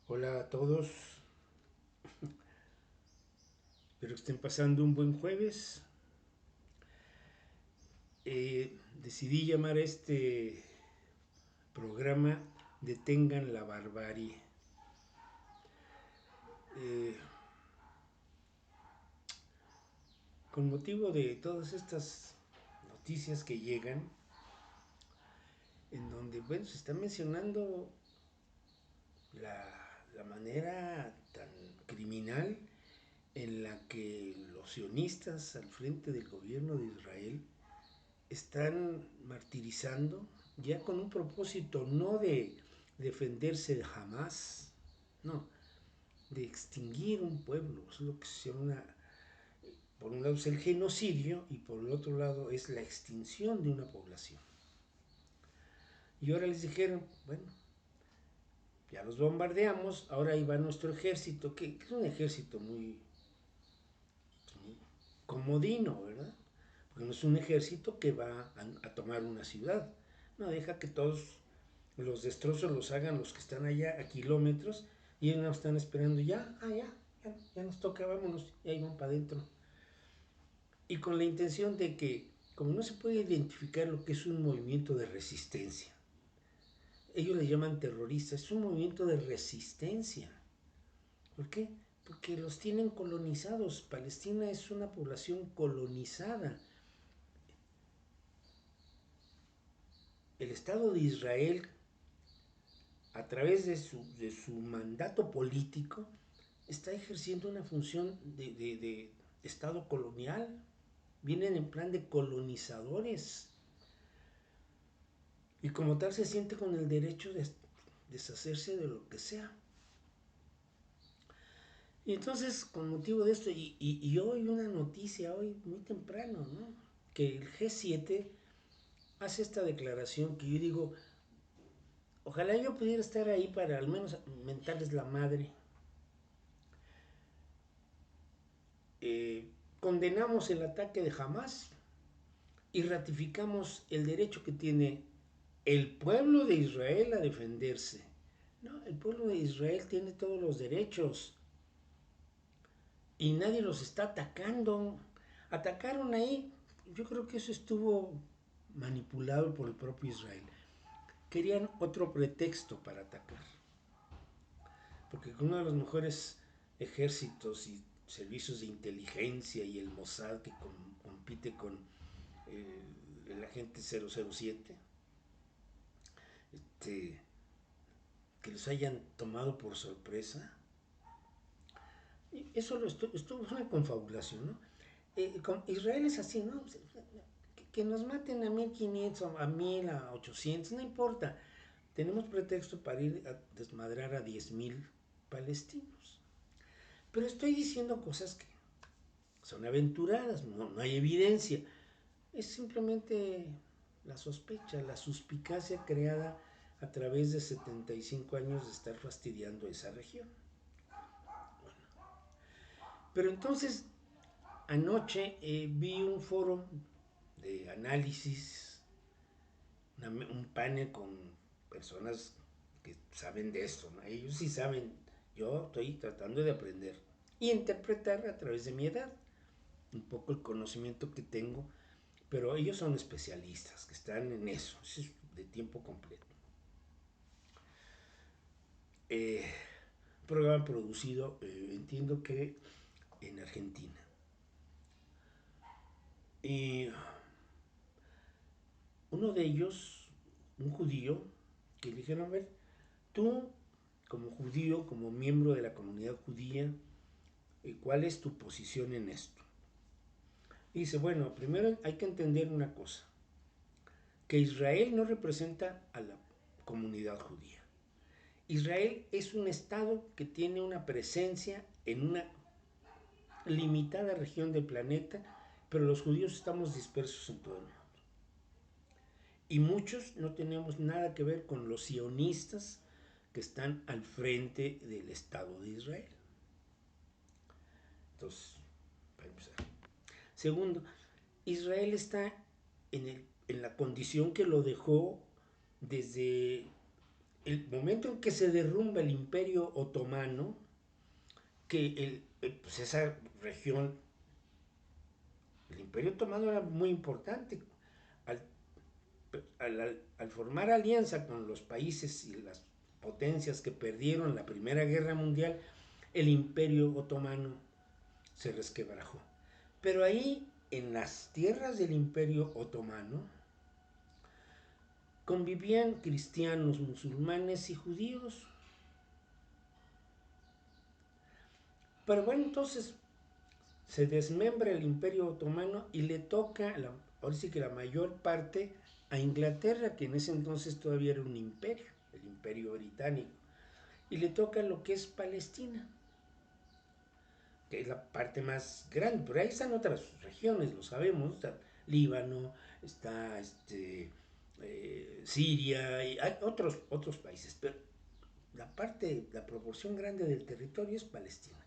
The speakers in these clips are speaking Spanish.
Hola a todos, espero que estén pasando un buen jueves. Decidí llamar a este programa Detengan la barbarie. Eh, con motivo de todas estas noticias que llegan, en donde se está mencionando la manera tan criminal en la que los sionistas al frente del gobierno de Israel están martirizando ya con un propósito no de defenderse de Hamas, no, de extinguir un pueblo. Es lo que se llama, por un lado es el genocidio y por el otro lado es la extinción de una población. Y ahora les dijeron, bueno, ya los bombardeamos, ahora ahí va nuestro ejército, que es un ejército muy comodino, ¿verdad? Porque no es un ejército que va a tomar una ciudad, no, deja que todos los destrozos los hagan los que están allá a kilómetros y ellos no están esperando ya, ya nos toca, vámonos, y ahí van para adentro. Y con la intención de que, como no se puede identificar lo que es un movimiento de resistencia, ellos le llaman terroristas, es un movimiento de resistencia. ¿Por qué? Porque los tienen colonizados. Palestina es una población colonizada. El Estado de Israel, a través de su mandato político, está ejerciendo una función de Estado colonial. Vienen en plan de colonizadores. Y como tal se siente con el derecho de deshacerse de lo que sea. Y entonces, con motivo de esto, y hoy una noticia, hoy muy temprano, ¿no? Que el G7 hace esta declaración que yo digo, ojalá yo pudiera estar ahí para al menos mentarles la madre. Condenamos el ataque de Hamas y ratificamos el derecho que tiene el pueblo de Israel a defenderse. No, el pueblo de Israel tiene todos los derechos y nadie los está atacando. Atacaron ahí, yo creo que eso estuvo manipulado por el propio Israel. Querían otro pretexto para atacar, porque con uno de los mejores ejércitos y servicios de inteligencia y el Mossad que compite con el agente 007, que los hayan tomado por sorpresa, eso estuvo es una confabulación, ¿no? Con Israel es así, ¿no? Que nos maten a 1500, a 1000, a 800, no importa. Tenemos pretexto para ir a desmadrar a 10,000 palestinos. Pero estoy diciendo cosas que son aventuradas, no hay evidencia. Es simplemente la sospecha, la suspicacia creada a través de 75 años de estar fastidiando esa región. Pero entonces, anoche vi un foro de análisis, un panel con personas que saben de esto, ¿no? Ellos sí saben, yo estoy tratando de aprender y interpretar a través de mi edad, un poco el conocimiento que tengo, pero ellos son especialistas, que están en eso, es de tiempo completo. Programa producido, entiendo que en Argentina. Y uno de ellos, un judío, que le dijeron, a ver, tú como judío, como miembro de la comunidad judía, ¿cuál es tu posición en esto? Y dice, bueno, primero hay que entender una cosa, que Israel no representa a la comunidad judía. Israel es un estado que tiene una presencia en una limitada región del planeta, pero los judíos estamos dispersos en todo el mundo. Y muchos no tenemos nada que ver con los sionistas que están al frente del Estado de Israel. Entonces, para empezar. Segundo, Israel está en la condición que lo dejó desde el momento en que se derrumba el Imperio Otomano, que pues esa región, el Imperio Otomano era muy importante. Al, al formar alianza con los países y las potencias que perdieron la Primera Guerra Mundial, el Imperio Otomano se resquebrajó. Pero ahí, en las tierras del Imperio Otomano, convivían cristianos, musulmanes y judíos. Pero bueno, entonces se desmembra el Imperio Otomano y le toca, ahora sí que la mayor parte, a Inglaterra, que en ese entonces todavía era un imperio, el Imperio Británico. Y le toca lo que es Palestina, que es la parte más grande. Pero ahí están otras regiones, lo sabemos, está Líbano, está Siria, y hay otros países, pero la proporción grande del territorio es Palestina.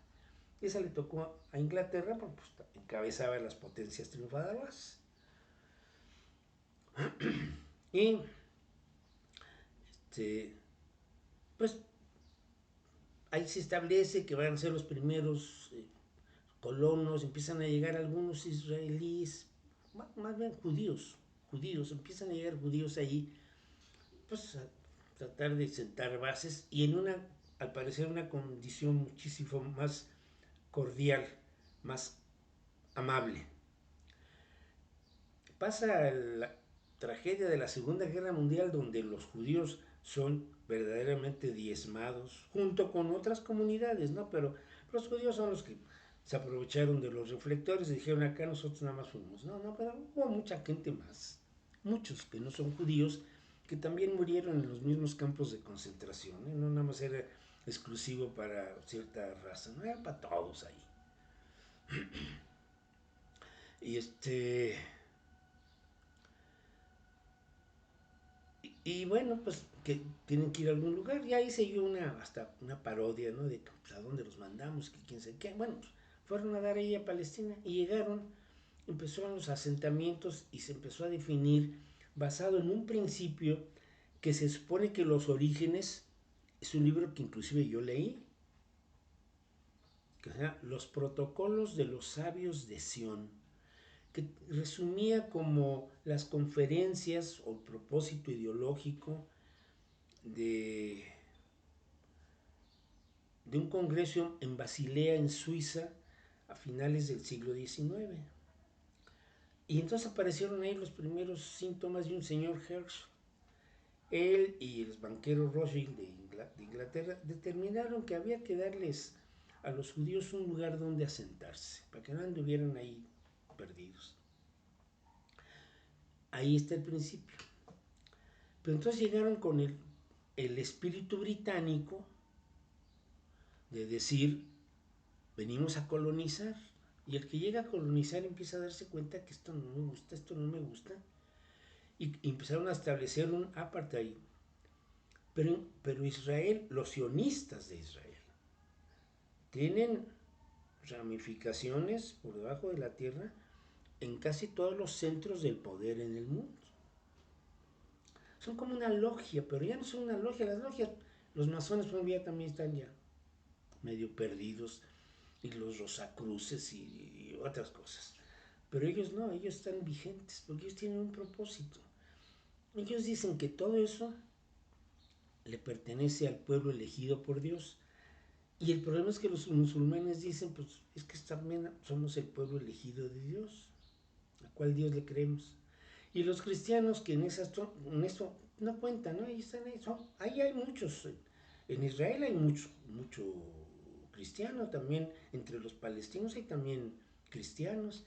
Y esa le tocó a Inglaterra porque pues, encabezaba las potencias triunfadoras. Y pues ahí se establece que van a ser los primeros colonos, empiezan a llegar algunos israelíes, más bien judíos, empiezan a llegar judíos ahí, pues a tratar de sentar bases y al parecer una condición muchísimo más cordial, más amable. Pasa la tragedia de la Segunda Guerra Mundial donde los judíos son verdaderamente diezmados junto con otras comunidades, ¿no? Pero los judíos son los que se aprovecharon de los reflectores y dijeron acá nosotros nada más fuimos. No, pero hubo mucha gente más, muchos que no son judíos, que también murieron en los mismos campos de concentración, ¿eh? No nada más era exclusivo para cierta raza, no era para todos ahí. Y y bueno, pues que tienen que ir a algún lugar. Y ahí se dio hasta una parodia, ¿no? De pues, a dónde los mandamos, que quién sabe qué. Bueno, pues fueron a dar ahí a Palestina y llegaron, empezaron los asentamientos y se empezó a definir basado en un principio que se supone que los orígenes, es un libro que inclusive yo leí, que se llama Los protocolos de los sabios de Sión, que resumía como las conferencias o el propósito ideológico de un congreso en Basilea, en Suiza, a finales del siglo XIX. Y entonces aparecieron ahí los primeros síntomas de un señor Herschel. Él y los banqueros Rothschild de Inglaterra determinaron que había que darles a los judíos un lugar donde asentarse, para que no anduvieran ahí perdidos. Ahí está el principio. Pero entonces llegaron con el espíritu británico de decir, venimos a colonizar. Y el que llega a colonizar empieza a darse cuenta que esto no me gusta, esto no me gusta. Y empezaron a establecer un apartheid. Pero Israel, los sionistas de Israel, tienen ramificaciones por debajo de la tierra en casi todos los centros del poder en el mundo. Son como una logia, pero ya no son una logia. Las logias, los masones ya también están ya medio perdidos, y los rosacruces y otras cosas. Pero ellos no, ellos están vigentes porque ellos tienen un propósito. Ellos dicen que todo eso le pertenece al pueblo elegido por Dios. Y el problema es que los musulmanes dicen, pues es que también somos el pueblo elegido de Dios, a cuál Dios le creemos. Y los cristianos que en eso no cuentan, ¿no? Ahí están ahí, ahí hay muchos. En Israel hay mucho cristiano también, entre los palestinos hay también cristianos,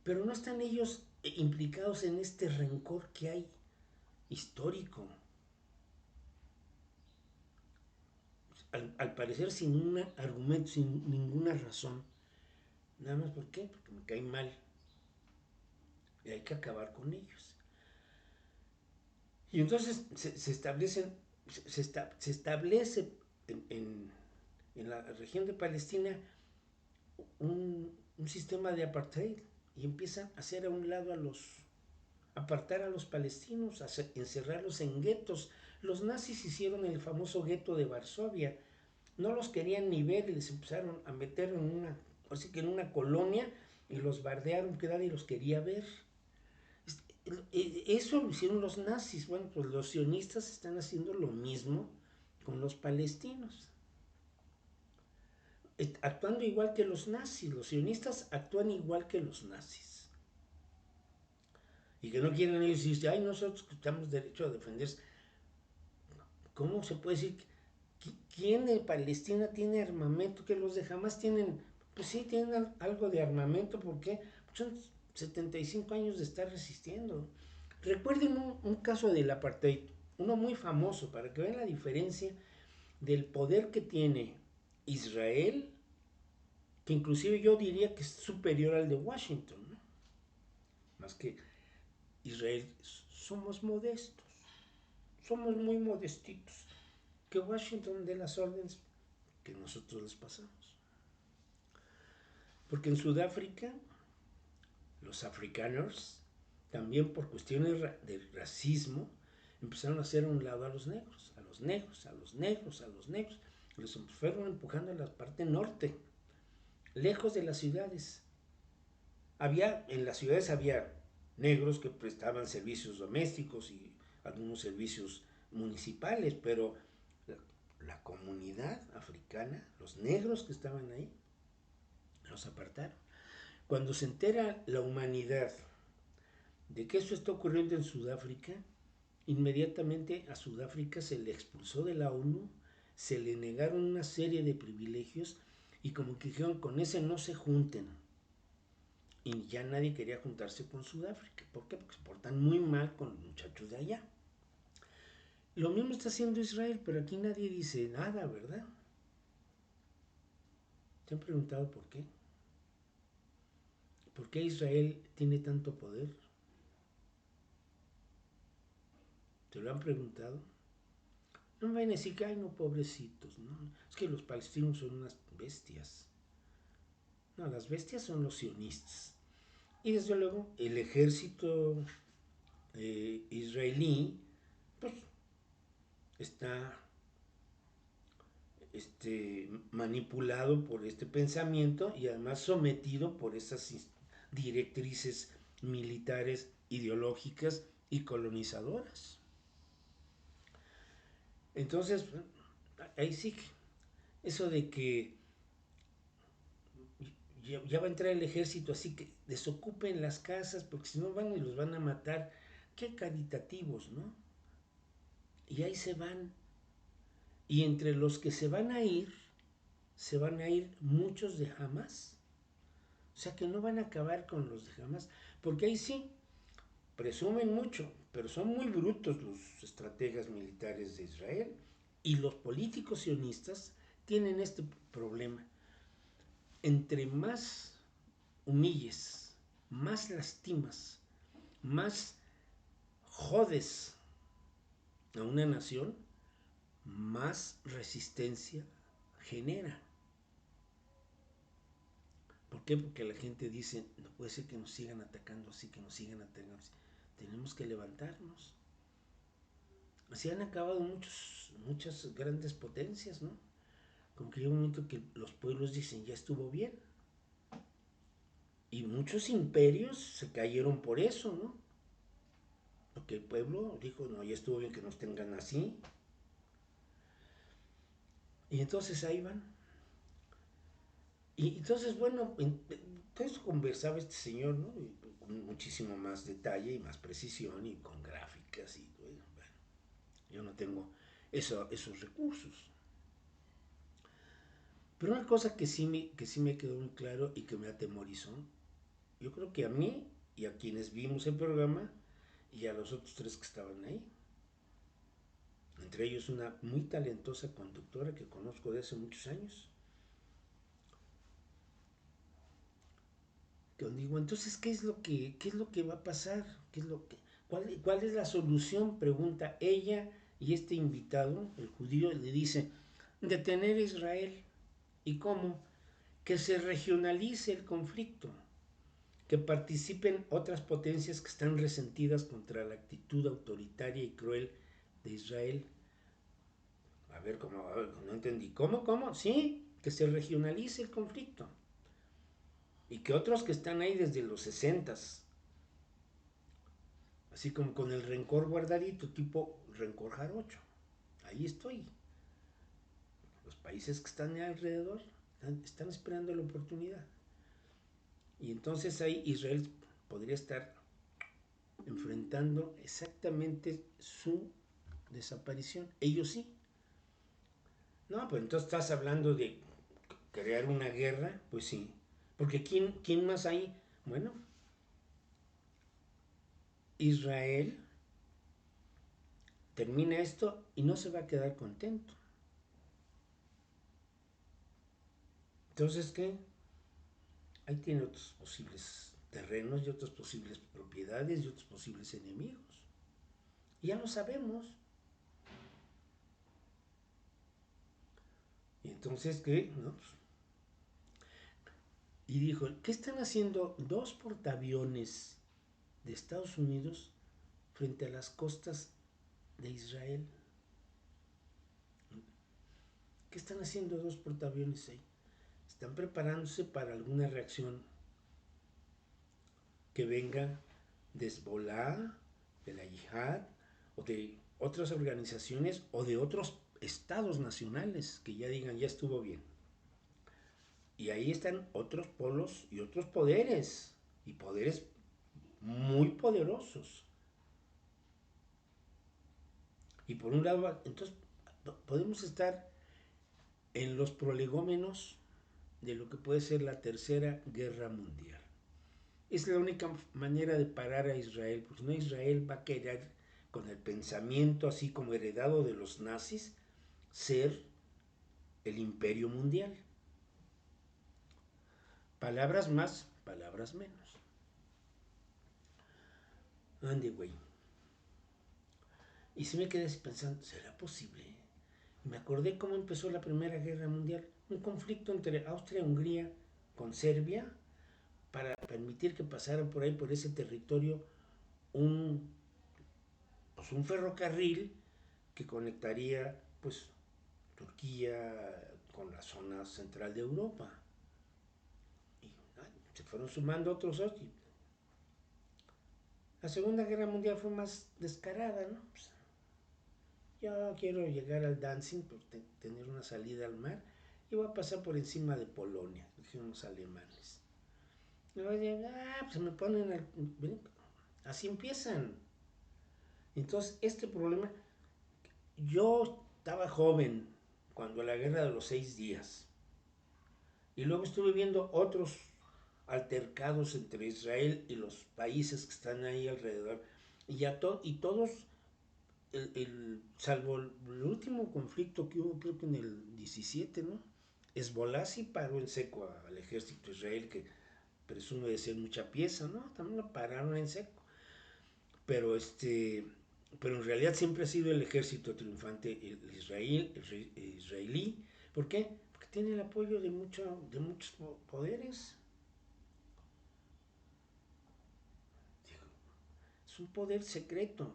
pero no están ellos implicados en este rencor que hay histórico. Al parecer sin un argumento, sin ninguna razón. Nada más, ¿por qué? Porque me caen mal. Y hay que acabar con ellos. Y entonces se establece en la región de Palestina un sistema de apartheid y empiezan a hacer a un lado apartar a los palestinos, encerrarlos en guetos. Los nazis hicieron el famoso gueto de Varsovia. No los querían ni ver y les empezaron a meter en una, así que en una colonia y los bardearon, que nadie los quería ver. Eso lo hicieron los nazis. Bueno, pues los sionistas están haciendo lo mismo con los palestinos. Actuando igual que los nazis. Los sionistas actúan igual que los nazis. Y que no quieren ellos decir, ay, nosotros tenemos derecho a defenderse. ¿Cómo se puede decir? ¿Quién en Palestina tiene armamento? Que los de Hamas tienen, pues sí, tienen algo de armamento. ¿Por qué? Pues son 75 años de estar resistiendo. Recuerden un caso del apartheid, uno muy famoso, para que vean la diferencia del poder que tiene Israel, que inclusive yo diría que es superior al de Washington, ¿no? Más que Israel, somos modestos, somos muy modestitos, que Washington dé las órdenes que nosotros les pasamos. Porque en Sudáfrica, los afrikaners, también por cuestiones de racismo, empezaron a hacer a un lado a los negros, a los negros, a los negros, a los negros. Los fueron empujando a la parte norte, lejos de las ciudades. En las ciudades había negros que prestaban servicios domésticos y algunos servicios municipales, pero la comunidad africana, los negros que estaban ahí, los apartaron. Cuando se entera la humanidad de que eso está ocurriendo en Sudáfrica, inmediatamente a Sudáfrica se le expulsó de la ONU, se le negaron una serie de privilegios y como que dijeron, con ese no se junten. Y ya nadie quería juntarse con Sudáfrica. ¿Por qué? Porque se portan muy mal con los muchachos de allá. Lo mismo está haciendo Israel, pero aquí nadie dice nada, ¿verdad? ¿Se han preguntado por qué? ¿Por qué Israel tiene tanto poder? ¿Te lo han preguntado? No me vayan a decir que, ay, no, pobrecitos, ¿no? Es que los palestinos son unas bestias. No, las bestias son los sionistas. Y desde luego, el ejército israelí, pues, está manipulado por este pensamiento y además sometido por esas directrices militares, ideológicas y colonizadoras. Entonces, ahí sí que eso de que ya va a entrar el ejército, así que desocupen las casas porque si no van y los van a matar. Qué caritativos, ¿no? Y ahí se van. Y entre los que se van a ir muchos de Hamas. O sea que no van a acabar con los de Hamas, porque ahí sí, presumen mucho, pero son muy brutos los estrategas militares de Israel. Y los políticos sionistas tienen este problema. Entre más humilles, más lastimas, más jodes a una nación, más resistencia genera. ¿Por qué? Porque la gente dice, no puede ser que nos sigan atacando así, que nos sigan atacando así. Tenemos que levantarnos. Así han acabado muchas grandes potencias, ¿no? Como que llega un momento que los pueblos dicen, ya estuvo bien. Y muchos imperios se cayeron por eso, ¿no? Porque el pueblo dijo, no, ya estuvo bien que nos tengan así. Y entonces ahí van. Y entonces, bueno, todo eso conversaba este señor, ¿no? Y con muchísimo más detalle y más precisión y con gráficas y bueno, yo no tengo esos recursos. Pero una cosa que sí me quedó muy claro y que me atemorizó, yo creo que a mí y a quienes vimos el programa y a los otros tres que estaban ahí, entre ellos una muy talentosa conductora que conozco de hace muchos años, que digo, entonces, ¿qué es lo que va a pasar? ¿Cuál es la solución? Pregunta ella y este invitado, el judío, le dice, detener a Israel. ¿Y cómo? Que se regionalice el conflicto, que participen otras potencias que están resentidas contra la actitud autoritaria y cruel de Israel. A ver, no entendí. ¿Cómo? Sí, que se regionalice el conflicto. Y que otros que están ahí desde los 60, así como con el rencor guardadito, tipo rencor jarocho. Ahí estoy. Los países que están alrededor están esperando la oportunidad. Y entonces ahí Israel podría estar enfrentando exactamente su desaparición. Ellos sí. No, pues entonces estás hablando de crear una guerra, pues sí. Porque ¿quién más hay? Bueno, Israel termina esto y no se va a quedar contento. Entonces, ¿qué? Ahí tiene otros posibles terrenos y otras posibles propiedades y otros posibles enemigos. Y ya lo sabemos. Y entonces, ¿qué? ¿No? Y dijo, ¿qué están haciendo dos portaaviones de Estados Unidos frente a las costas de Israel? ¿Qué están haciendo dos portaaviones ahí? Están preparándose para alguna reacción que venga de Hezbollah, de la Yihad, o de otras organizaciones, o de otros estados nacionales que ya digan, ya estuvo bien. Y ahí están otros polos y otros poderes, y poderes muy poderosos. Y por un lado, entonces, podemos estar en los prolegómenos de lo que puede ser la Tercera Guerra Mundial. Es la única manera de parar a Israel, porque no, Israel va a querer, con el pensamiento así como heredado de los nazis, ser el imperio mundial. Palabras más, palabras menos. Ande, güey. Y sí me quedé pensando, ¿será posible? Y me acordé cómo empezó la Primera Guerra Mundial. Un conflicto entre Austria y Hungría con Serbia para permitir que pasara por ahí, por ese territorio, un, pues un ferrocarril que conectaría pues Turquía con la zona central de Europa. Y se fueron sumando otros socios. La Segunda Guerra Mundial fue más descarada, ¿no? Pues, yo quiero llegar al Danzig, por tener una salida al mar, y voy a pasar por encima de Polonia, dijeron los alemanes. Y pues me ponen así empiezan. Entonces, este problema, yo estaba joven cuando la guerra de los 6 días, y luego estuve viendo otros altercados entre Israel y los países que están ahí alrededor, y todos, salvo el último conflicto que hubo, creo que en el 17, ¿no? Hezbollah sí paró en seco al ejército de Israel, que presume de ser mucha pieza, ¿no? También lo pararon en seco. Pero pero en realidad siempre ha sido el ejército triunfante israelí. ¿Por qué? Porque tiene el apoyo de muchos poderes. Es un poder secreto,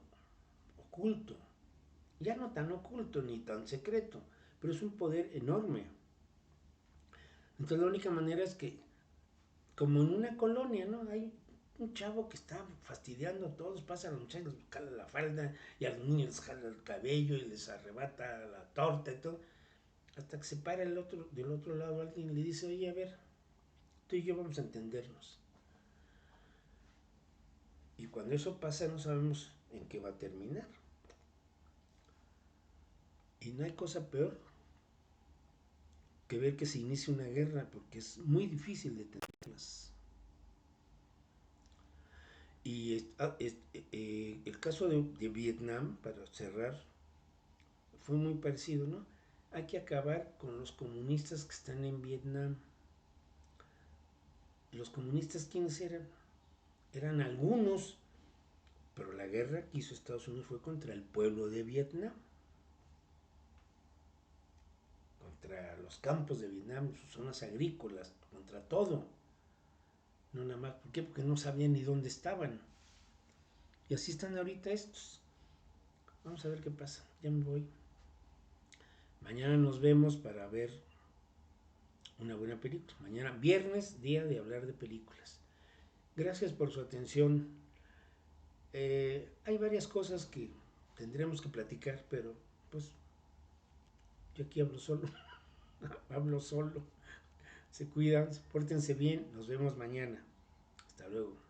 oculto. Ya no tan oculto ni tan secreto, pero es un poder enorme. Entonces la única manera es que, como en una colonia, ¿no? Hay un chavo que está fastidiando a todos, pasa a los muchachos, les jala la falda, y a los niños les jala el cabello y les arrebata la torta y todo, hasta que se para del otro lado alguien y le dice, oye, a ver, tú y yo vamos a entendernos. Y cuando eso pasa no sabemos en qué va a terminar. Y no hay cosa peor que ver que se inicie una guerra, porque es muy difícil detenerlas. Y el caso de Vietnam, para cerrar, fue muy parecido, ¿no? Hay que acabar con los comunistas que están en Vietnam. ¿Los comunistas quiénes eran? Eran algunos, pero la guerra que hizo Estados Unidos fue contra el pueblo de Vietnam, contra los campos de Vietnam, sus zonas agrícolas, contra todo. No nada más, ¿por qué? Porque no sabían ni dónde estaban. Y así están ahorita estos. Vamos a ver qué pasa. Ya me voy. Mañana nos vemos para ver una buena película. Mañana, viernes, día de hablar de películas. Gracias por su atención. Hay varias cosas que tendremos que platicar, pero pues yo aquí hablo solo. hablo solo. Se cuidan, pórtense bien. Nos vemos mañana. Hasta luego.